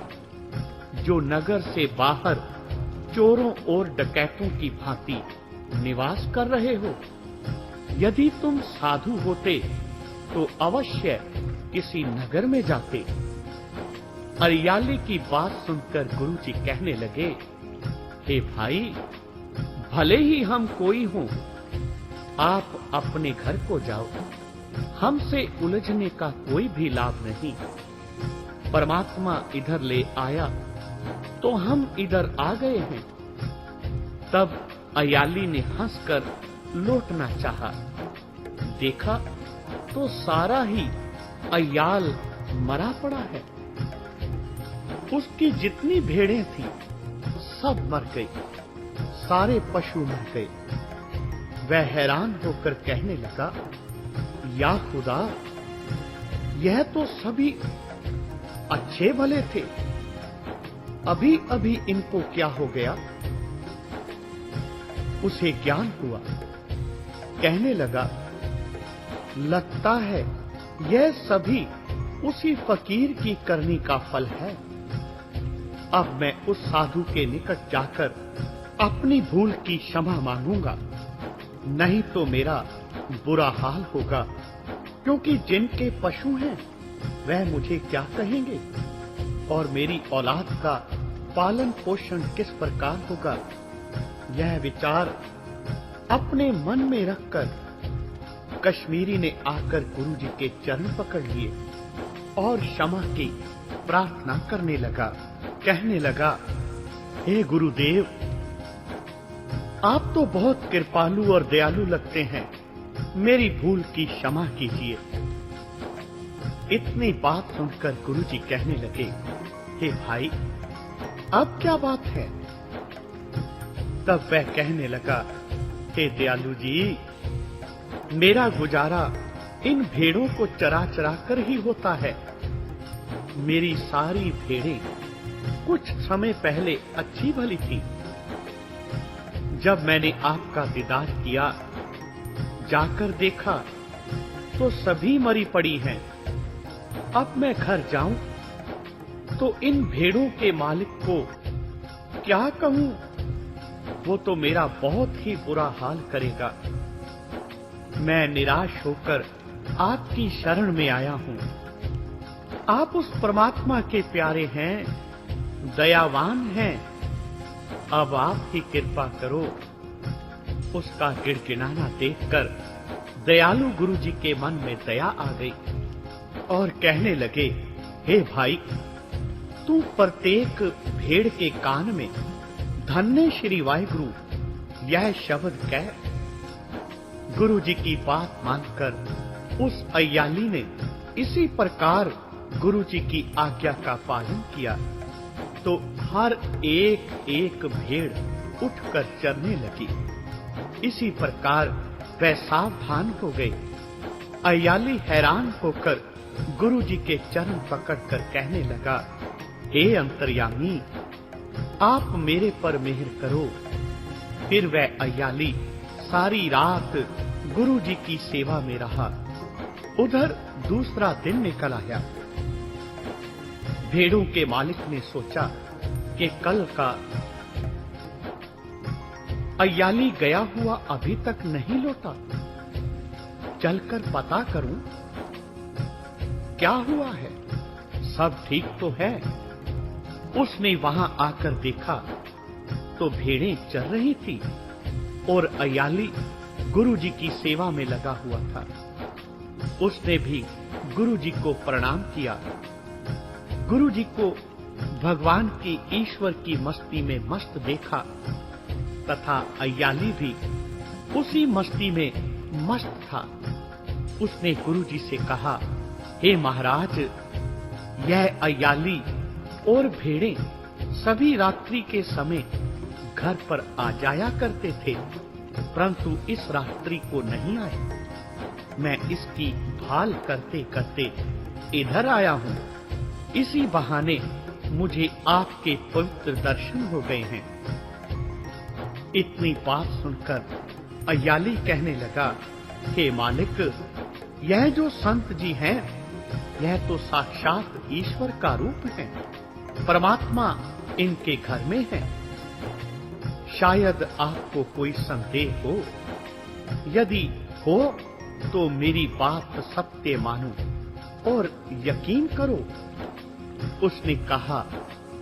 जो नगर से बाहर चोरों और डकैतों की भांति निवास कर रहे हो? यदि तुम साधु होते तो अवश्य किसी नगर में जाते। अय्याली की बात सुनकर गुरुजी कहने लगे, हे भाई, भले ही हम कोई हों, आप अपने घर को जाओ। हमसे उलझने का कोई भी लाभ नहीं। परमात्मा इधर ले आया तो हम इधर आ गए हैं। तब अय्याली ने हंसकर लौटना चाहा। देखा तो सारा ही अय्याल मरा पड़ा है। उसकी जितनी भेड़ें थी सब मर गई, सारे पशु मर गए। वह हैरान होकर कहने लगा, या खुदा, यह तो सभी अच्छे भले थे, अभी अभी इनको क्या हो गया? उसे ज्ञान हुआ। कहने लगा, लगता है यह सभी उसी फकीर की करनी का फल है। अब मैं उस साधु के निकट जाकर अपनी भूल की क्षमा मांगूंगा, नहीं तो मेरा बुरा हाल होगा, क्योंकि जिनके पशु हैं वह मुझे क्या कहेंगे और मेरी औलाद का पालन पोषण किस प्रकार होगा। यह विचार अपने मन में रखकर कश्मीरी ने आकर गुरुजी के चरण पकड़ लिए और क्षमा की प्रार्थना करने लगा। कहने लगा, हे गुरुदेव, आप तो बहुत कृपालु और दयालु लगते हैं, मेरी भूल की क्षमा कीजिए। इतनी बात सुनकर गुरुजी कहने लगे, हे भाई, अब क्या बात है? तब वह कहने लगा, हे दयालु जी, मेरा गुजारा इन भेड़ों को चरा चरा कर ही होता है। मेरी सारी भेड़ें कुछ समय पहले अच्छी भली थी। जब मैंने आपका दीदार किया, जाकर देखा तो सभी मरी पड़ी हैं। अब मैं घर जाऊं तो इन भेड़ों के मालिक को क्या कहूं? वो तो मेरा बहुत ही बुरा हाल करेगा। मैं निराश होकर आपकी शरण में आया हूं। आप उस परमात्मा के प्यारे हैं, दयावान हैं। अब आप ही कृपा करो। उसका गिड़गिड़ाना देखकर दयालु गुरुजी के मन में दया आ गई और कहने लगे, हे भाई, तू प्रत्येक भेड़ के कान में धन्य श्री वाहिगुरु यह शब्द कह। गुरुजी की बात मानकर उस अय्याली ने इसी प्रकार गुरुजी की आज्ञा का पालन किया तो हर एक एक भेड़ उठकर चरने लगी। इसी प्रकार वह सावधान हो गई। अय्याली हैरान होकर गुरुजी के चरण पकड़कर कहने लगा, हे अंतर्यामी, आप मेरे पर मेहर करो। फिर वह अय्याली सारी रात गुरुजी की सेवा में रहा। उधर दूसरा दिन निकल आया। भेड़ों के मालिक ने सोचा कि कल का अय्याली गया हुआ अभी तक नहीं लौटा, चलकर पता करूं क्या हुआ है, सब ठीक तो है। उसने वहां आकर देखा तो भेड़ें चल रही थी और अय्याली गुरुजी की सेवा में लगा हुआ था। उसने भी गुरुजी को प्रणाम किया। गुरुजी को भगवान की ईश्वर की मस्ती में मस्त देखा तथा अय्याली भी उसी मस्ती में मस्त था। उसने गुरुजी से कहा, हे महाराज, यह अय्याली और भेड़ें सभी रात्रि के समय घर पर आ जाया करते थे, परंतु इस रात्रि को नहीं आए। मैं इसकी भाल करते करते इधर आया हूं। इसी बहाने मुझे आपके पवित्र दर्शन हो गए हैं। इतनी बात सुनकर अय्याली कहने लगा, हे मालिक, यह जो संत जी हैं यह तो साक्षात ईश्वर का रूप है। परमात्मा इनके घर में है। शायद आपको कोई संदेह हो। यदि हो तो मेरी बात सत्य मानो और यकीन करो। उसने कहा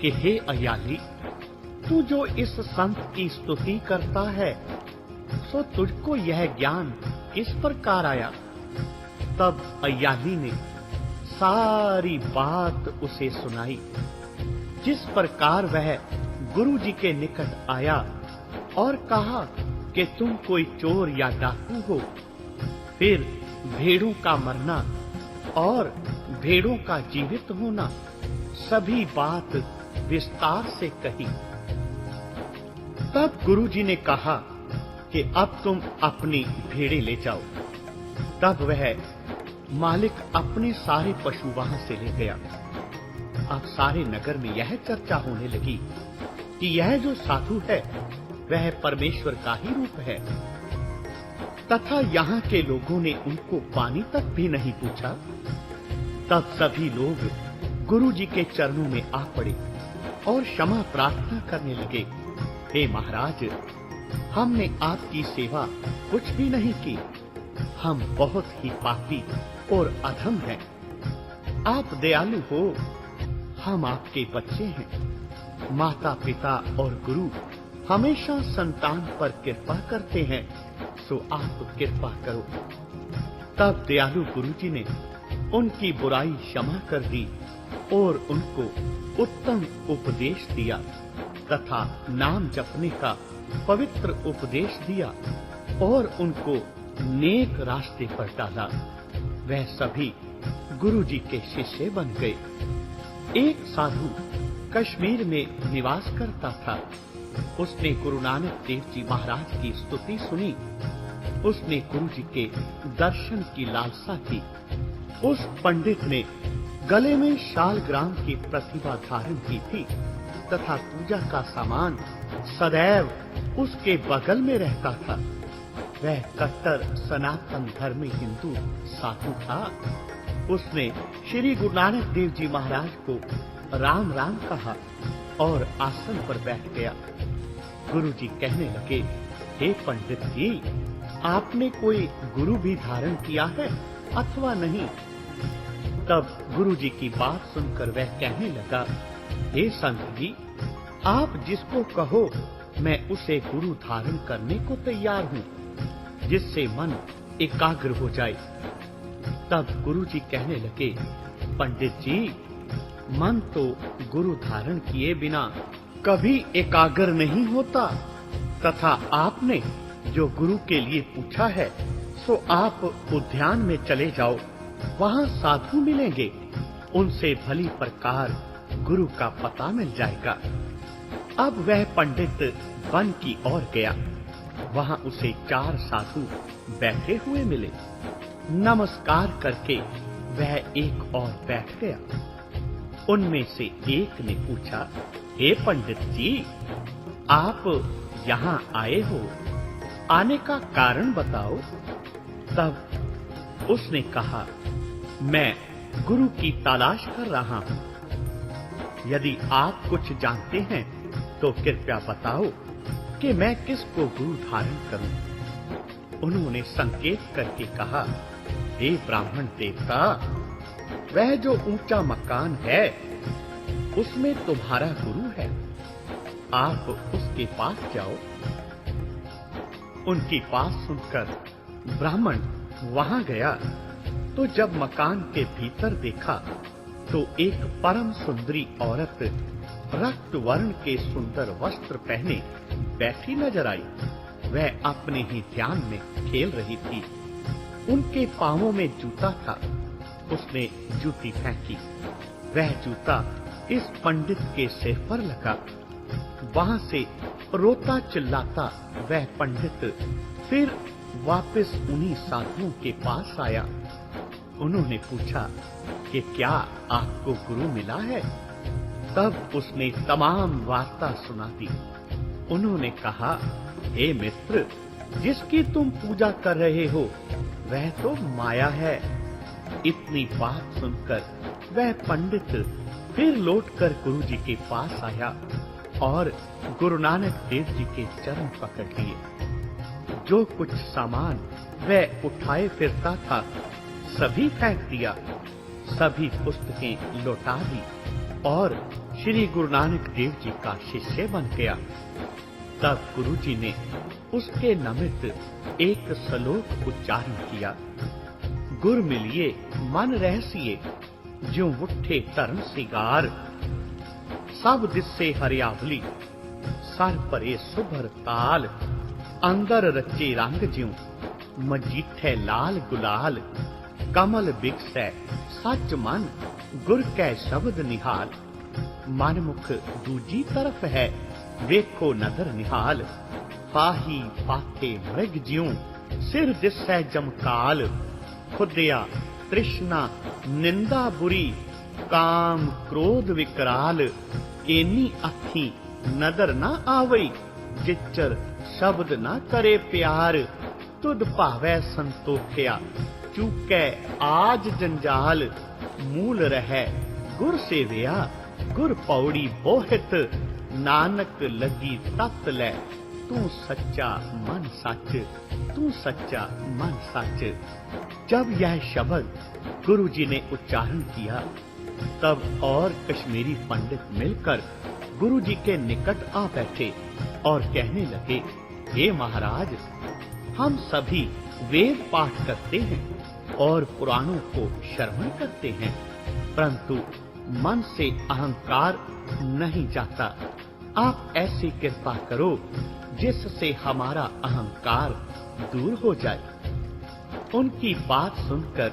कि हे अय्याली, तू जो इस संत की स्तुति करता है, सो तुझको यह ज्ञान किस प्रकार आया? तब अय्याली ने सारी बात उसे सुनाई, जिस प्रकार वह गुरु जी के निकट आया और कहा कि तुम कोई चोर या डाकू हो। फिर भेड़ों का मरना और भेड़ों का जीवित होना, सभी बात विस्तार से कही। तब गुरु जी ने कहा कि अब तुम अपनी भेड़ें ले जाओ। तब वह मालिक अपने सारे पशु वहां से ले गया। अब सारे नगर में यह चर्चा होने लगी कि यह जो साधु है वह परमेश्वर का ही रूप है, तथा यहाँ के लोगों ने उनको पानी तक भी नहीं पूछा। तब सभी लोग गुरु जी के चरणों में आ पड़े और क्षमा प्रार्थना करने लगे। हे महाराज, हमने आपकी सेवा कुछ भी नहीं की। हम बहुत ही पापी और अधम हैं। आप दयालु हो। हम आपके बच्चे हैं। माता पिता और गुरु हमेशा संतान पर कृपा करते हैं, सो आप कृपा करो। तब दयालु गुरु जी ने उनकी बुराई क्षमा कर दी और उनको उत्तम उपदेश दिया तथा नाम जपने का पवित्र उपदेश दिया और उनको नेक रास्ते पर डाला। वह सभी गुरु जी के शिष्य बन गए। एक साधु कश्मीर में निवास करता था। उसने गुरु नानक देव जी महाराज की स्तुति सुनी। उसने गुरु जी के दर्शन की लालसा की। उस पंडित ने गले में शालग्राम की प्रतिभा धारण की थी तथा पूजा का सामान सदैव उसके बगल में रहता था। वह कट्टर सनातन धर्मी हिंदू साधु था। उसने श्री गुरु नानक देव जी महाराज को राम राम कहा और आसन पर बैठ गया। गुरु जी कहने लगे, हे पंडित जी, आपने कोई गुरु भी धारण किया है अथवा नहीं? तब गुरु जी की बात सुनकर वह कहने लगा, हे संत जी, आप जिसको कहो मैं उसे गुरु धारण करने को तैयार हूँ, जिससे मन एकाग्र हो जाए। तब गुरु जी कहने लगे, पंडित जी, मन तो गुरु धारण किए बिना कभी एकाग्र नहीं होता, तथा आपने जो गुरु के लिए पूछा है, सो आप उद्यान में चले जाओ। वहाँ साधु मिलेंगे, उनसे भली प्रकार गुरु का पता मिल जाएगा। अब वह पंडित वन की ओर गया। वहाँ उसे 4 साधु बैठे हुए मिले। नमस्कार करके वह एक और बैठ गया। उनमें से एक ने पूछा, हे पंडित जी, आप यहाँ आए हो, आने का कारण बताओ। तब उसने कहा, मैं गुरु की तलाश कर रहा हूँ। यदि आप कुछ जानते हैं तो कृपया बताओ कि मैं किसको गुरु धारण करूं। उन्होंने संकेत करके कहा, हे ब्राह्मण देवता, वह जो ऊंचा मकान है उसमें तुम्हारा गुरु है। आप उसके पास जाओ। उनकी बात सुनकर ब्राह्मण वहां गया तो जब मकान के भीतर देखा तो एक परम सुंदरी औरत रक्त वर्ण के सुंदर वस्त्र पहने बैठी नजर आई। वह अपने ही ध्यान में खेल रही थी। उनके पांवों में जूता था। उसने जूती फेंकी। वह जूता इस पंडित के सिर पर लगा। वहां से रोता चिल्लाता वह पंडित फिर वापस उन्हीं साधुओं के पास आया। उन्होंने पूछा कि क्या आपको गुरु मिला है? तब उसने तमाम वार्ता सुना दी। उन्होंने कहा, हे मित्र, जिसकी तुम पूजा कर रहे हो वह तो माया है। इतनी बात सुनकर वह पंडित फिर लौटकर गुरु जी के पास आया और गुरु नानक देव जी के चरण पकड़ लिए। जो कुछ सामान वह उठाए फिरता था सभी फेंक दिया, सभी पुस्तकें लौटा दी और श्री गुरु नानक देव जी का शिष्य बन गया। तब गुरु जी ने उसके निमित्त एक श्लोक उच्चारण किया। गुर मिलिए मन रहसिए, ज्यों उठे तरन सिगार, सब दिसे हरियावली, सर परे सुभर ताल, अंदर रचे रंग ज्यों मजीठे लाल गुलाल, कमल बिकसै सच मन, गुर कै शब्द निहाल, मन मुख दूजी तरफ है, वेखो नदर निहाल, फाही फाथे मृग ज्यों सिर दिसै जमकाल, खुदिया तृष्णा निंदा बुरी, काम क्रोध विकराल, एनी अखी नदर ना आवई, जिचर शब्द ना करे प्यार, तुद भावै संतोखिया, चूकै आज जंजाल, मूल रहै गुर सेविया, गुर पौड़ी बोहित, नानक लगी तत लै, तू सच्चा मन सच, तू सच्चा मन सच। जब यह शब्द गुरु जी ने उच्चारण किया तब और कश्मीरी पंडित मिलकर गुरु जी के निकट आ बैठे और कहने लगे, हे महाराज, हम सभी वेद पाठ करते हैं और पुराणों को श्रवण करते हैं, परंतु मन से अहंकार नहीं जाता। आप ऐसी कृपा करो जिससे हमारा अहंकार दूर हो जाए। उनकी बात सुनकर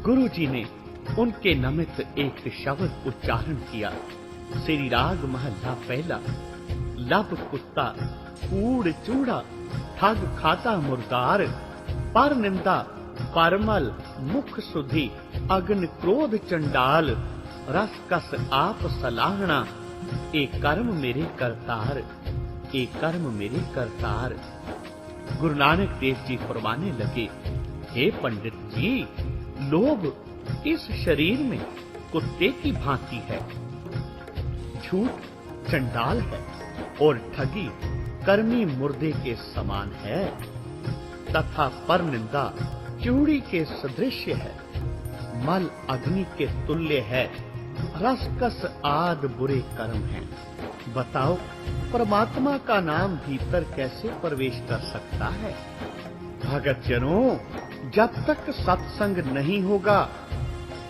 गुरु जी ने उनके निमित्त एक शब्द उच्चारण किया। श्री राग महला पहला। लब कुत्ता कूड़ चूड़ा, ठग खाता मुर्दार, पर निंदा परमल, मुख सुधी अग्न क्रोध चंडाल, रस कस आप सलाहना, ए कर्म मेरे करतार, ए कर्म मेरे करतार। गुरु नानक देव जी फरमाने लगे, हे पंडित जी, लोभ इस शरीर में कुत्ते की भांति है, झूठ चंडाल है और ठगी कर्मी मुर्दे के समान है, तथा परनिंदा चूड़ी के सदृश्य है, मल अग्नि के तुल्य है, रसकस आदि बुरे कर्म हैं। बताओ, परमात्मा का नाम भीतर कैसे प्रवेश कर सकता है? भगत जनों, जब तक सत्संग नहीं होगा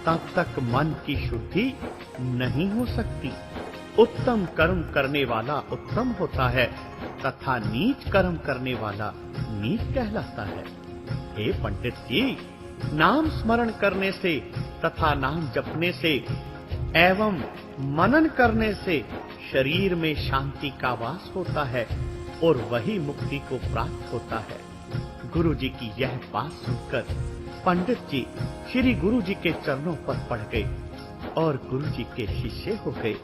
तब तक मन की शुद्धि नहीं हो सकती। उत्तम कर्म करने वाला उत्तम होता है तथा नीच कर्म करने वाला नीच कहलाता है। हे पंडित जी, नाम स्मरण करने से तथा नाम जपने से एवं मनन करने से शरीर में शांति का वास होता है और वही मुक्ति को प्राप्त होता है। गुरु जी की यह बात सुनकर पंडित जी श्री गुरु जी के चरणों पर पड़ गए और गुरु जी के शिष्य हो गए।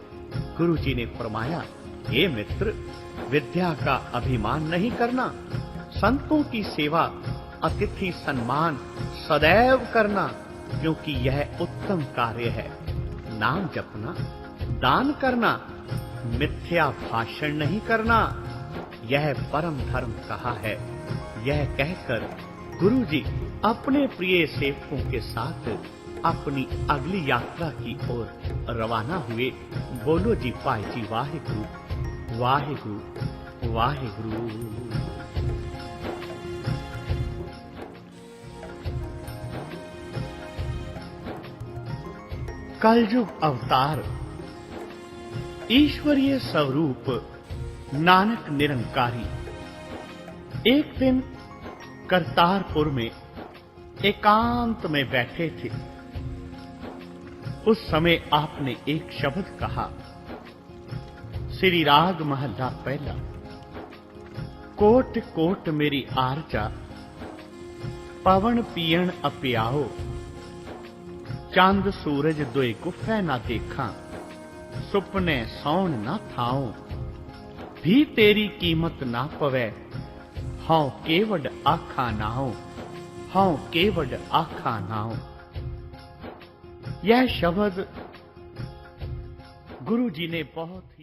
गुरु जी ने फरमाया, हे मित्र, विद्या का अभिमान नहीं करना, संतों की सेवा, अतिथि सम्मान सदैव करना, क्योंकि यह उत्तम कार्य है। नाम जपना, दान करना, मिथ्या भाषण नहीं करना, यह परम धर्म कहा है। यह कहकर गुरु जी अपने प्रिय सेवकों के साथ अपनी अगली यात्रा की ओर रवाना हुए। बोलो जी पाई जी वाहिगुरु वाहिगुरु वाहिगुरु। कलयुग अवतार ईश्वरीय स्वरूप नानक निरंकारी। एक दिन करतारपुर में एकांत में बैठे थे। उस समय आपने एक शब्द कहा। श्री राग महला पहला। कोट कोट मेरी आरजा, पवन पियण अपियाओ, चांद सूरज दोए गुफै ना देखा, सुपने सौन ना थाओ, भी तेरी कीमत ना पवै, हौ केवड आखा नाओ, हाँ केवड आखा नाव। यह शब्द गुरु जी ने बहुत